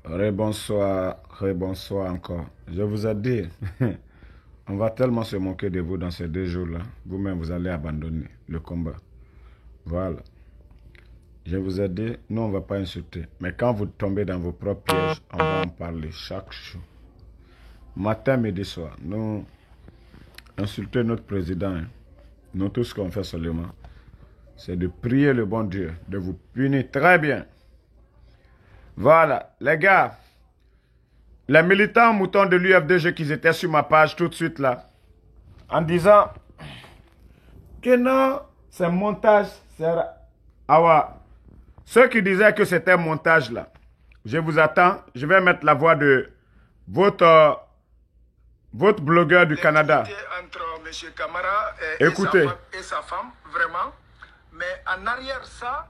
Rebonsoir, rebonsoir encore. Je vous ai dit, on va tellement se moquer de vous dans ces 2 jours-là. Vous-même, vous allez abandonner le combat. Voilà. Je vous ai dit, nous, on ne va pas insulter. Mais quand vous tombez dans vos propres pièges, on va en parler chaque jour. Matin, midi, soir. Nous, insulter notre président, hein. Nous, tout ce qu'on fait seulement, c'est de prier le bon Dieu, de vous punir très bien. Voilà, les gars, les militants moutons de l'UFDG qui étaient sur ma page tout de suite là, en disant que non, c'est montage, c'est... Ah ouais. Ceux qui disaient que c'était montage là, je vous attends, je vais mettre la voix de votre blogueur du Canada. Entre M. Camara Écoutez. Et sa femme, vraiment. Mais en arrière ça,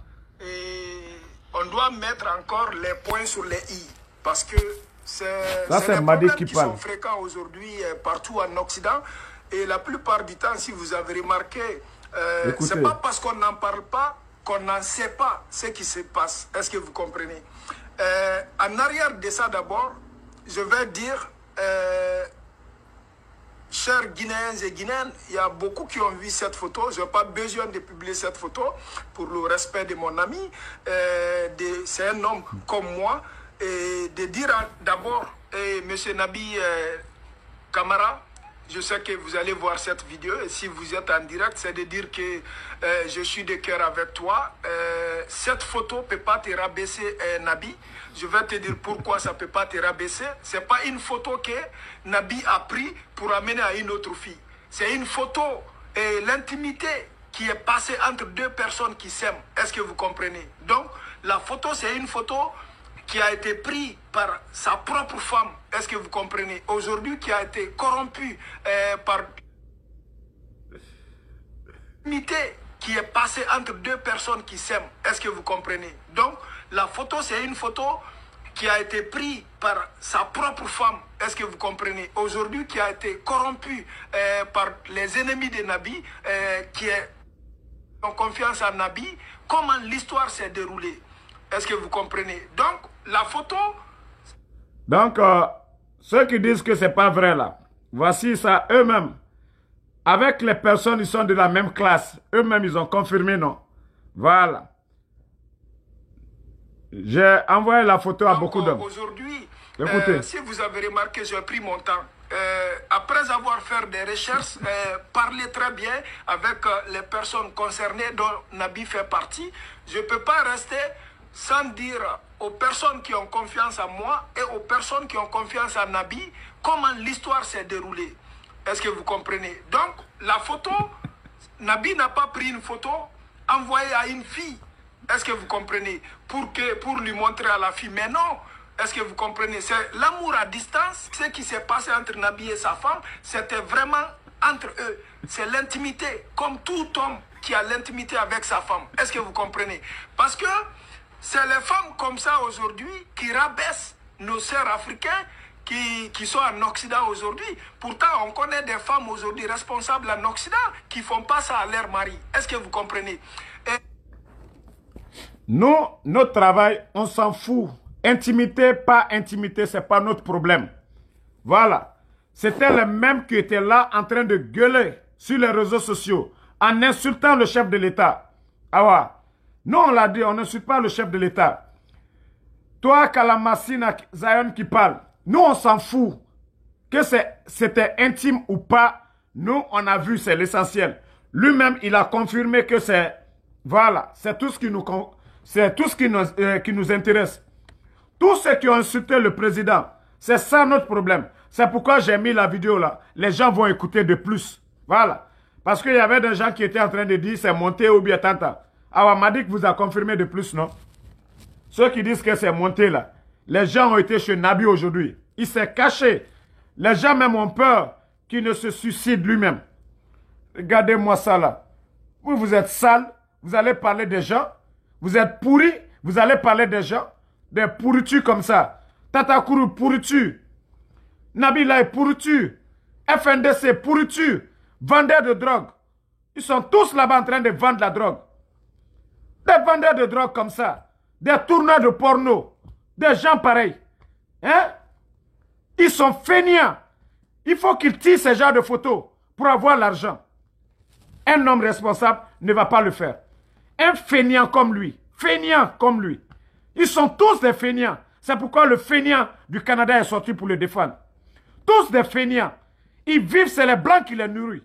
on doit mettre encore les points sur les i. Parce que c'est des problèmes qui sont fréquents aujourd'hui partout en Occident. Et la plupart du temps, si vous avez remarqué, c'est pas parce qu'on n'en parle pas qu'on n'en sait pas ce qui se passe. Est-ce que vous comprenez? En arrière de ça d'abord, je vais dire... chers Guinéens et Guinéennes, il y a beaucoup qui ont vu cette photo. Je n'ai pas besoin de publier cette photo pour le respect de mon ami. C'est un homme comme moi. Et de dire d'abord, M. Nabi Camara, je sais que vous allez voir cette vidéo. Et si vous êtes en direct, c'est de dire que je suis de cœur avec toi. Cette photo ne peut pas te rabaisser, Nabi. Je vais te dire pourquoi ça ne peut pas te rabaisser. Ce n'est pas une photo que Nabi a pris pour amener à une autre fille. C'est une photo et l'intimité qui est passée entre 2 personnes qui s'aiment. Est-ce que vous comprenez? Donc, la photo, c'est une photo qui a été prise par sa propre femme. Est-ce que vous comprenez? Aujourd'hui, qui a été corrompue par l'intimité qui est passée entre 2 personnes qui s'aiment. Est-ce que vous comprenez? Donc, la photo, c'est une photo qui a été prise par sa propre femme. Est-ce que vous comprenez? Aujourd'hui, qui a été corrompue par les ennemis de Nabi, qui ont confiance en Nabi. Comment l'histoire s'est déroulée? Est-ce que vous comprenez? Donc, la photo... Donc, ceux qui disent que c'est pas vrai là, voici ça eux-mêmes. Avec les personnes, ils sont de la même classe. Eux-mêmes, ils ont confirmé, non? Voilà. J'ai envoyé la photo à beaucoup d'hommes. Aujourd'hui, si vous avez remarqué, j'ai pris mon temps. Après avoir fait des recherches, parler très bien avec les personnes concernées dont Nabi fait partie, je ne peux pas rester sans dire aux personnes qui ont confiance en moi et aux personnes qui ont confiance en Nabi comment l'histoire s'est déroulée. Est-ce que vous comprenez? Donc, la photo, Nabi n'a pas pris une photo envoyée à une fille. Est-ce que vous comprenez? Pour lui montrer à la fille. Mais non. Est-ce que vous comprenez? C'est l'amour à distance. Ce qui s'est passé entre Nabi et sa femme, c'était vraiment entre eux. C'est l'intimité. Comme tout homme qui a l'intimité avec sa femme. Est-ce que vous comprenez? Parce que c'est les femmes comme ça aujourd'hui qui rabaissent nos sœurs africaines qui sont en Occident aujourd'hui. Pourtant, on connaît des femmes aujourd'hui responsables en Occident qui ne font pas ça à leur mari. Est-ce que vous comprenez? Nous, notre travail, on s'en fout. Intimité, pas intimité, ce n'est pas notre problème. Voilà. C'était les mêmes qui étaient là en train de gueuler sur les réseaux sociaux en insultant le chef de l'État. Ah ouais. Nous, on l'a dit, on n'insulte pas le chef de l'État. Toi, Kalamassina Zion qui parle, nous, on s'en fout. Que c'était intime ou pas, nous, on a vu, c'est l'essentiel. Lui-même, il a confirmé que c'est... Voilà, c'est tout ce qui nous... C'est tout ce qui nous intéresse. Tous ceux qui ont insulté le président, c'est ça notre problème. C'est pourquoi j'ai mis la vidéo là. Les gens vont écouter de plus. Voilà. Parce qu'il y avait des gens qui étaient en train de dire c'est monté ou bien tanta. Alors, Madik vous a confirmé de plus, non? Ceux qui disent que c'est monté là. Les gens ont été chez Nabi aujourd'hui. Il s'est caché. Les gens même ont peur qu'il ne se suicide lui-même. Regardez-moi ça là. Vous êtes sale. Vous allez parler des gens. Vous êtes pourris, vous allez parler des gens, des pourritures comme ça. Tatakuru, pourriture. Nabila est pourriture. FNDC, pourriture. Vendeurs de drogue. Ils sont tous là-bas en train de vendre la drogue. Des vendeurs de drogue comme ça. Des tourneurs de porno. Des gens pareils. Hein? Ils sont feignants. Il faut qu'ils tirent ce genre de photos pour avoir l'argent. Un homme responsable ne va pas le faire. Un feignant comme lui, ils sont tous des feignants. C'est pourquoi le feignant du Canada est sorti pour le défendre. Tous des feignants. Ils vivent, c'est les blancs qui les nourrissent.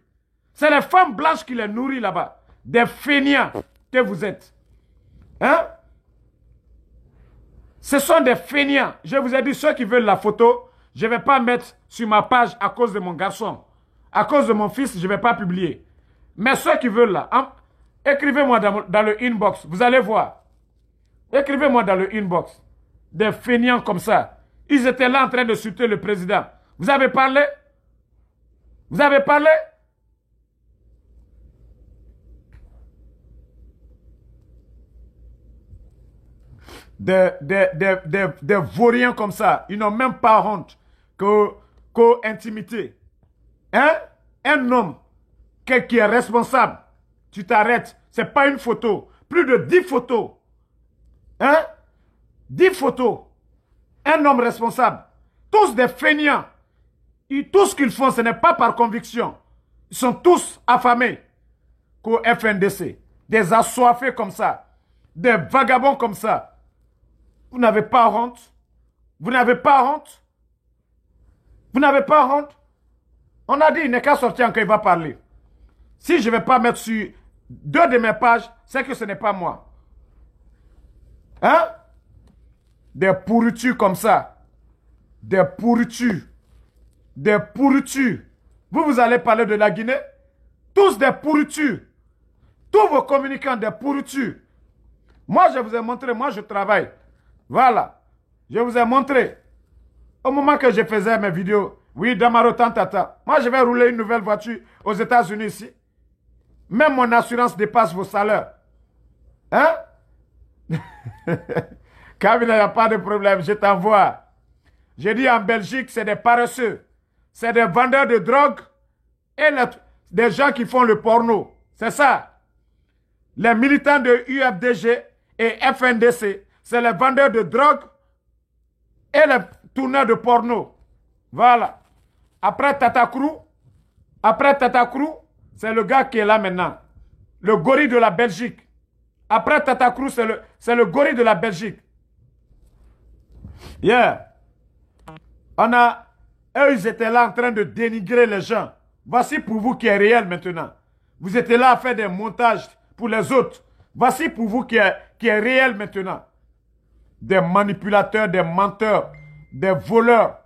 C'est les femmes blanches qui les nourrissent là-bas. Des feignants que vous êtes. Hein? Ce sont des feignants. Je vous ai dit, ceux qui veulent la photo, je ne vais pas mettre sur ma page à cause de mon garçon. À cause de mon fils, je ne vais pas publier. Mais ceux qui veulent là, hein, écrivez-moi dans le inbox. Vous allez voir. Écrivez-moi dans le inbox. Des feignants comme ça. Ils étaient là en train de soutenir le président. Vous avez parlé? Vous avez parlé? Des vauriens comme ça. Ils n'ont même pas honte qu'intimité. Hein? Un homme qui est responsable. Tu t'arrêtes. Ce n'est pas une photo. Plus de 10 photos. Hein? 10 photos. Un homme responsable. Tous des feignants. Tout ce qu'ils font, ce n'est pas par conviction. Ils sont tous affamés qu'au FNDC. Des assoiffés comme ça. Des vagabonds comme ça. Vous n'avez pas honte? Vous n'avez pas honte? Vous n'avez pas honte? On a dit, il n'est qu'à sortir quand il va parler. Si je ne vais pas mettre sur 2 de mes pages, c'est que ce n'est pas moi. Hein? Des pourritures comme ça. Des pourritures. Des pourritures. Vous allez parler de la Guinée? Tous des pourritures. Tous vos communicants des pourritures. Moi, je vous ai montré, moi, je travaille. Voilà. Je vous ai montré. Au moment que je faisais mes vidéos, oui, Damaro Tantata, moi, je vais rouler une nouvelle voiture aux États-Unis ici. Même mon assurance dépasse vos salaires. Hein? Kabila, il n'y a pas de problème, je t'envoie. J'ai dit en Belgique, c'est des paresseux. C'est des vendeurs de drogue et des gens qui font le porno. C'est ça. Les militants de UFDG et FNDC, c'est les vendeurs de drogue et les tourneurs de porno. Voilà. Après Tatakrou, c'est le gars qui est là maintenant. Le gorille de la Belgique. Après Tatakrou, c'est le gorille de la Belgique. Yeah. Eux, ils étaient là en train de dénigrer les gens. Voici pour vous qui est réel maintenant. Vous étiez là à faire des montages pour les autres. Voici pour vous qui est réel maintenant. Des manipulateurs, des menteurs, des voleurs.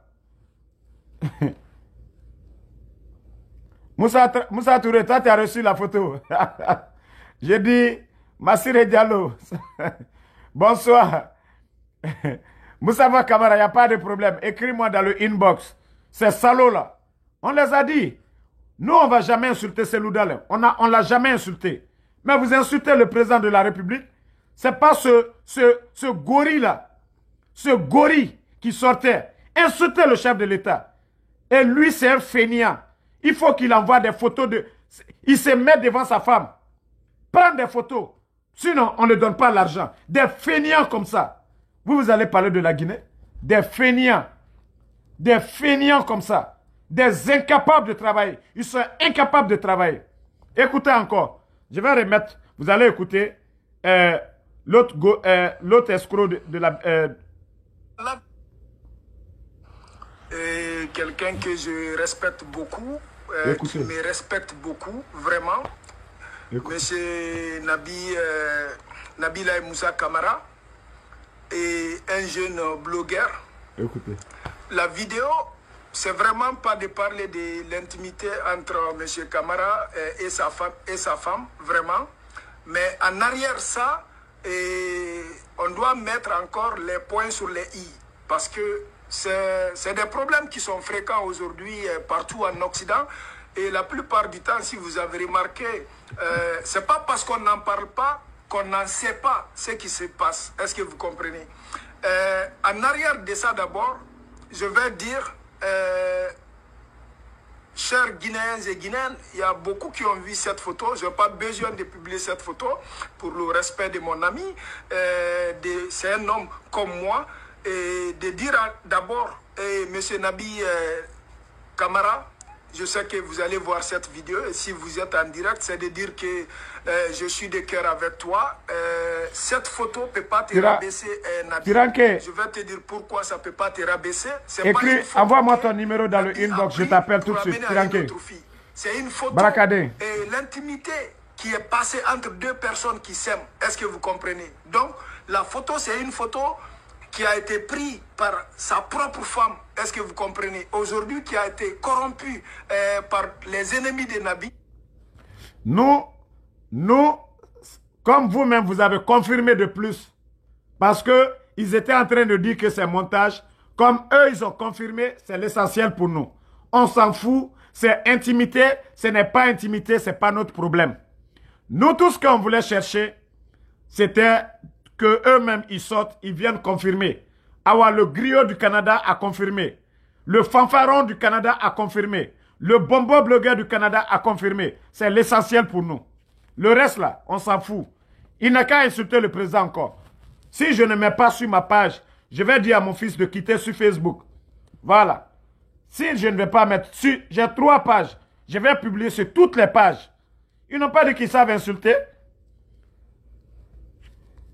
Moussa Touré, toi, tu as reçu la photo. J'ai dit, Massire Diallo, bonsoir. Moussa Kamara, il n'y a pas de problème. Écris-moi dans le inbox. Ces salauds-là, on les a dit. Nous, on ne va jamais insulter Seloudal. On ne l'a jamais insulté. Mais vous insultez le président de la République. Ce n'est pas ce gorille-là. Ce gorille qui sortait. Insulter le chef de l'État. Et lui, c'est un feignant. Il faut qu'il envoie des photos de... Il se met devant sa femme. Prends des photos. Sinon, on ne donne pas l'argent. Des feignants comme ça. Vous allez parler de la Guinée? Des feignants. Des feignants comme ça. Des incapables de travailler. Ils sont incapables de travailler. Écoutez encore. Je vais remettre. Vous allez écouter l'autre escroc de la... Quelqu'un que je respecte beaucoup, qui me respecte beaucoup, vraiment. Monsieur Nabila Moussa Kamara et un jeune blogueur. Écoutez. La vidéo, c'est vraiment pas de parler de l'intimité entre monsieur Kamara et sa femme, vraiment. Mais en arrière ça, on doit mettre encore les points sur les i. Parce que c'est des problèmes qui sont fréquents aujourd'hui partout en Occident. Et la plupart du temps, si vous avez remarqué, c'est pas parce qu'on n'en parle pas qu'on n'en sait pas ce qui se passe. Est-ce que vous comprenez? En arrière de ça d'abord, je vais dire, chers Guinéens et Guinéennes, il y a beaucoup qui ont vu cette photo. Je n'ai pas besoin de publier cette photo pour le respect de mon ami. C'est un homme comme moi. et de dire d'abord, M. Nabi Kamara, je sais que vous allez voir cette vidéo et si vous êtes en direct, c'est de dire que je suis de cœur avec toi. Cette photo ne peut pas te rabaisser, Nabi. Je vais te dire pourquoi ça ne peut pas te rabaisser. Écris, envoie-moi ton numéro dans le inbox, je t'appelle tout de suite. C'est une photo et l'intimité qui est passée entre deux personnes qui s'aiment. Est-ce que vous comprenez? Donc, la photo, c'est une photo qui a été prise par sa propre femme. Est-ce que vous comprenez? Aujourd'hui, qui a été corrompue par les ennemis de Nabi. Nous, comme vous-même, vous avez confirmé de plus. Parce qu'ils étaient en train de dire que c'est montage. Comme eux, ils ont confirmé, c'est l'essentiel pour nous. On s'en fout. C'est intimité. Ce n'est pas intimité, ce n'est pas notre problème. Nous, tout ce qu'on voulait chercher, c'était que eux-mêmes, ils sortent, ils viennent confirmer. Alors, le griot du Canada a confirmé. Le fanfaron du Canada a confirmé. Le bombo blogueur du Canada a confirmé. C'est l'essentiel pour nous. Le reste, là, on s'en fout. Il n'a qu'à insulter le président encore. Si je ne mets pas sur ma page, je vais dire à mon fils de quitter sur Facebook. Voilà. Si je ne vais pas mettre sur... J'ai 3 pages. Je vais publier sur toutes les pages. Ils n'ont pas dit qu'ils savent insulter.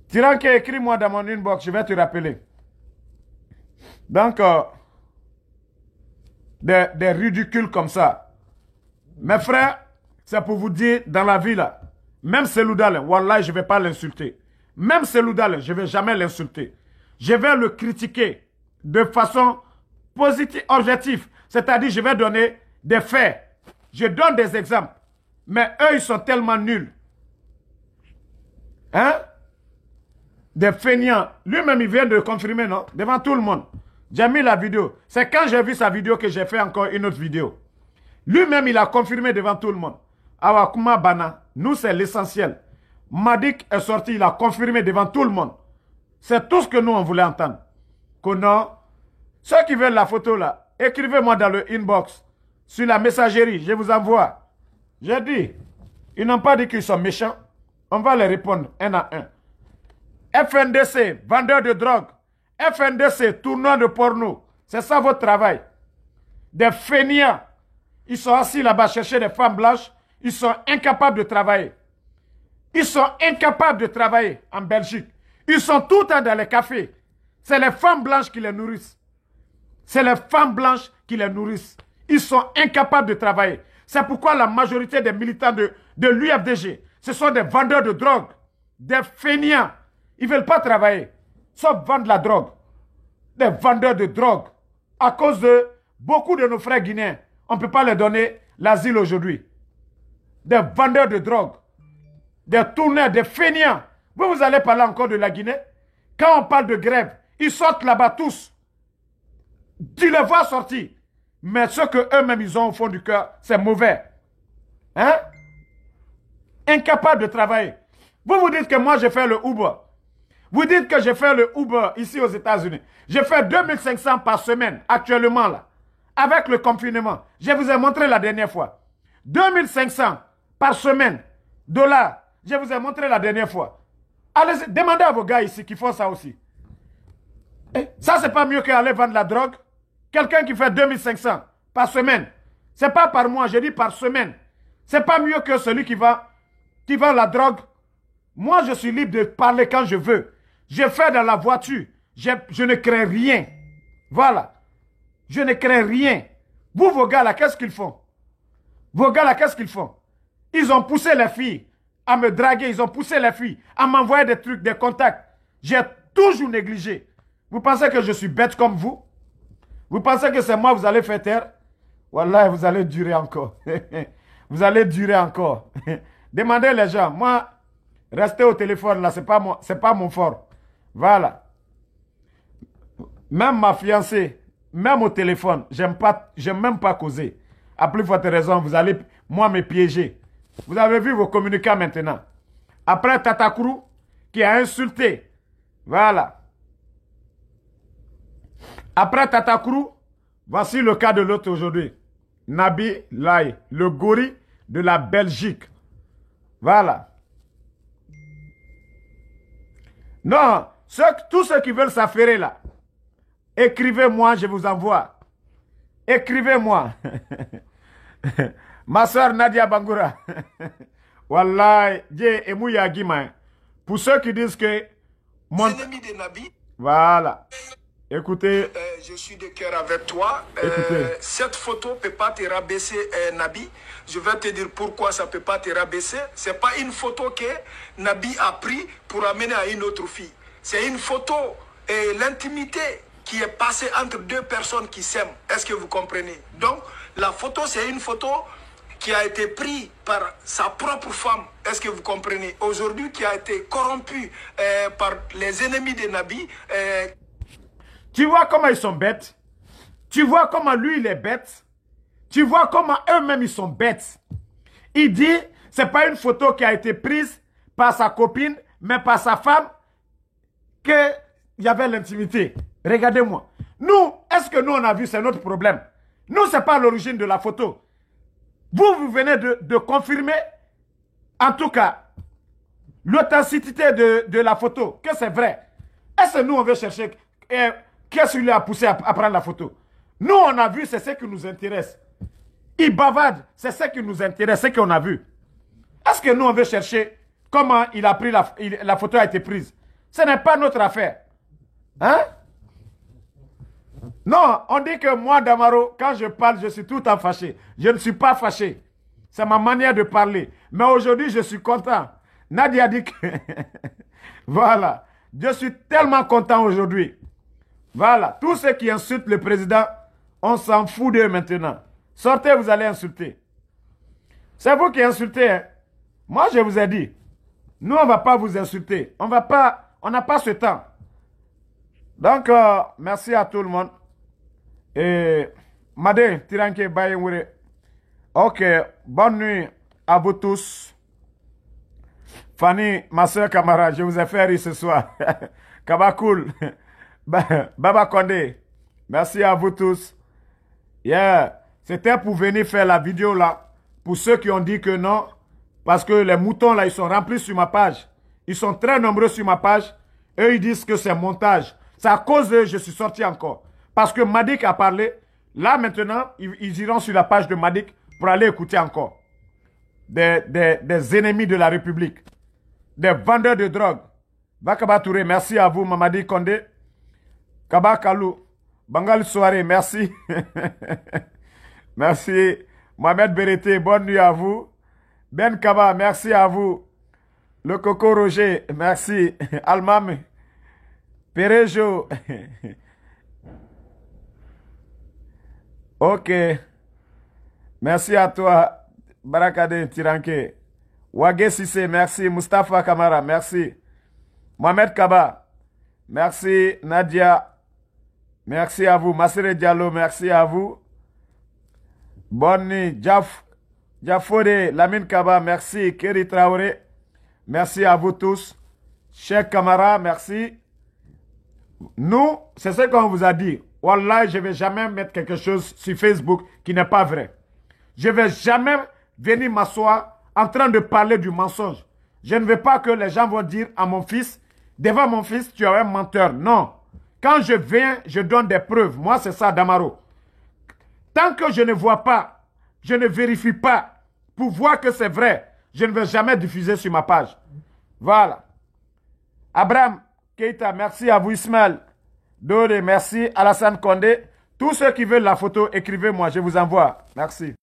Tiranke, écris-moi dans mon inbox, je vais te rappeler. Donc, des ridicules comme ça. Mes frères, c'est pour vous dire, dans la vie là, même Seloudal, wallah, je ne vais pas l'insulter. Même Seloudal, je ne vais jamais l'insulter. Je vais le critiquer de façon positive, objective. C'est-à-dire, je vais donner des faits. Je donne des exemples. Mais eux, ils sont tellement nuls. Hein? Des feignants. Lui-même, il vient de confirmer, non? Devant tout le monde. J'ai mis la vidéo. C'est quand j'ai vu sa vidéo que j'ai fait encore une autre vidéo. Lui-même, il a confirmé devant tout le monde. Awakuma Bana, nous, c'est l'essentiel. Madik est sorti, il a confirmé devant tout le monde. C'est tout ce que nous, on voulait entendre. Que non. Ceux qui veulent la photo, là, écrivez-moi dans le inbox. Sur la messagerie, je vous envoie. J'ai dit, ils n'ont pas dit qu'ils sont méchants. On va les répondre un à un. FNDC, vendeur de drogue. FNDC, tournoi de porno. C'est ça votre travail. Des fainéants. Ils sont assis là-bas chercher des femmes blanches. Ils sont incapables de travailler. Ils sont incapables de travailler en Belgique. Ils sont tout le temps dans les cafés. C'est les femmes blanches qui les nourrissent. C'est les femmes blanches qui les nourrissent. Ils sont incapables de travailler. C'est pourquoi la majorité des militants de l'UFDG, ce sont des vendeurs de drogue, des fainéants. Ils ne veulent pas travailler, sauf vendre la drogue. Des vendeurs de drogue. À cause de beaucoup de nos frères guinéens, on ne peut pas leur donner l'asile aujourd'hui. Des vendeurs de drogue, des tourneurs, des fainéants. Vous allez parler encore de la Guinée? Quand on parle de grève, ils sortent là-bas tous. Tu les vois sortir. Mais ce qu'eux-mêmes ils ont au fond du cœur, c'est mauvais. Hein? Incapables de travailler. Vous dites que moi j'ai fait le Uber. Vous dites que j'ai fait le Uber ici aux États-Unis. J'ai fait 2500 par semaine actuellement là. Avec le confinement. Je vous ai montré la dernière fois. 2500 par semaine. Dollars. Je vous ai montré la dernière fois. Allez, demandez à vos gars ici qui font ça aussi. Et ça, c'est pas mieux qu'aller vendre la drogue. Quelqu'un qui fait 2500 par semaine. C'est pas par mois, je dis par semaine. C'est pas mieux que celui qui vend la drogue. Moi, je suis libre de parler quand je veux. Je fais dans la voiture. Je ne crains rien. Voilà. Je ne crains rien. Vous, vos gars là, qu'est-ce qu'ils font? Vos gars là, qu'est-ce qu'ils font? Ils ont poussé les filles à me draguer. Ils ont poussé les filles à m'envoyer des trucs, des contacts. J'ai toujours négligé. Vous pensez que je suis bête comme vous? Vous pensez que c'est moi vous allez faire taire? Wallah, vous allez durer encore. Vous allez durer encore. Demandez les gens. Moi, rester au téléphone là, c'est pas mon fort. Voilà. Même ma fiancée, même au téléphone, j'aime même pas causer. À plus forte raison, vous allez, moi, me piéger. Vous avez vu vos communicants maintenant. Après Tatakourou, qui a insulté. Voilà. Après Tatakourou, voici le cas de l'autre aujourd'hui. Nabi Lai, le gorille de la Belgique. Voilà. Non, tous ceux qui veulent s'affairer là, Écrivez-moi, je vous envoie. Écrivez-moi. Ma soeur Nadia Bangoura. Wallahi, Dieu et Mouya Guima. Pour ceux qui disent que... Ennemis de Nabi. Voilà. Écoutez. Je suis de cœur avec toi. Cette photo ne peut pas te rabaisser, Nabi. Je vais te dire pourquoi ça ne peut pas te rabaisser. Ce n'est pas une photo que Nabi a pris pour amener à une autre fille. C'est une photo et l'intimité qui est passée entre deux personnes qui s'aiment. Est-ce que vous comprenez? Donc, la photo, c'est une photo qui a été prise par sa propre femme. Est-ce que vous comprenez? Aujourd'hui, qui a été corrompue par les ennemis de Nabi. Tu vois comment ils sont bêtes? Tu vois comment lui, il est bête? Tu vois comment eux-mêmes, ils sont bêtes? Il dit, c'est pas une photo qui a été prise par sa copine, mais par sa femme, qu'il y avait l'intimité. Regardez-moi. Nous, est-ce que nous, on a vu, c'est notre problème? Nous, c'est pas l'origine de la photo. Vous venez de confirmer, en tout cas, l'authenticité de la photo, que c'est vrai. Est-ce que nous, on veut chercher... Qu'est-ce qui lui a poussé à prendre la photo? Nous, on a vu, c'est ce qui nous intéresse. Il bavarde, c'est ce qui nous intéresse, ce qu'on a vu. Est-ce que nous, on veut chercher comment il a pris la photo a été prise? Ce n'est pas notre affaire. Hein? Non, on dit que moi, Damaro, quand je parle, je suis tout le temps fâché. Je ne suis pas fâché. C'est ma manière de parler. Mais aujourd'hui, je suis content. Nadia dit que... Voilà. Je suis tellement content aujourd'hui. Voilà, tous ceux qui insultent le président, on s'en fout d'eux maintenant. Sortez, vous allez insulter. C'est vous qui insultez. Hein? Moi, je vous ai dit. Nous, on ne va pas vous insulter. On n'a pas ce temps. Donc, merci à tout le monde. Et Made, Tiranke, Bayengure. Ok, bonne nuit à vous tous. Fanny, ma soeur Camara, je vous ai fait rire ce soir. Kabakoul. Baba Condé, merci à vous tous. Yeah. C'était pour venir faire la vidéo là. Pour ceux qui ont dit que non. Parce que les moutons là, ils sont remplis sur ma page. Ils sont très nombreux sur ma page. Eux, ils disent que c'est montage. C'est à cause d'eux que je suis sorti encore. Parce que Madik a parlé. Là maintenant, ils iront sur la page de Madik pour aller écouter encore. Des ennemis de la République. Des vendeurs de drogue. Bakaba Touré, merci à vous, Mamadi Condé. Kaba Kalou, Bangal Soirée, merci. Merci. Mohamed Berete, bonne nuit à vous. Ben Kaba, merci à vous. Le Coco Roger, merci. Almam, Perejo. Ok. Merci à toi, Barakade Tiranke. Wage Sissé, merci. Mustafa Kamara, merci. Mohamed Kaba, merci. Nadia, merci à vous. Massere Diallo, merci à vous. Bonne nuit. Jafode, Lamine Kaba, merci. Keri Traoré, merci à vous tous. Cheikh Kamara, merci. Nous, c'est ce qu'on vous a dit. Wallah, je ne vais jamais mettre quelque chose sur Facebook qui n'est pas vrai. Je ne vais jamais venir m'asseoir en train de parler du mensonge. Je ne veux pas que les gens vont dire à mon fils, devant mon fils, tu es un menteur. Non. Quand je viens, je donne des preuves. Moi, c'est ça, Damaro. Tant que je ne vois pas, je ne vérifie pas pour voir que c'est vrai, je ne vais jamais diffuser sur ma page. Voilà. Abraham Keita, merci à vous. Ismaël Dore, merci. Alassane Condé. Tous ceux qui veulent la photo, écrivez-moi, je vous envoie. Merci.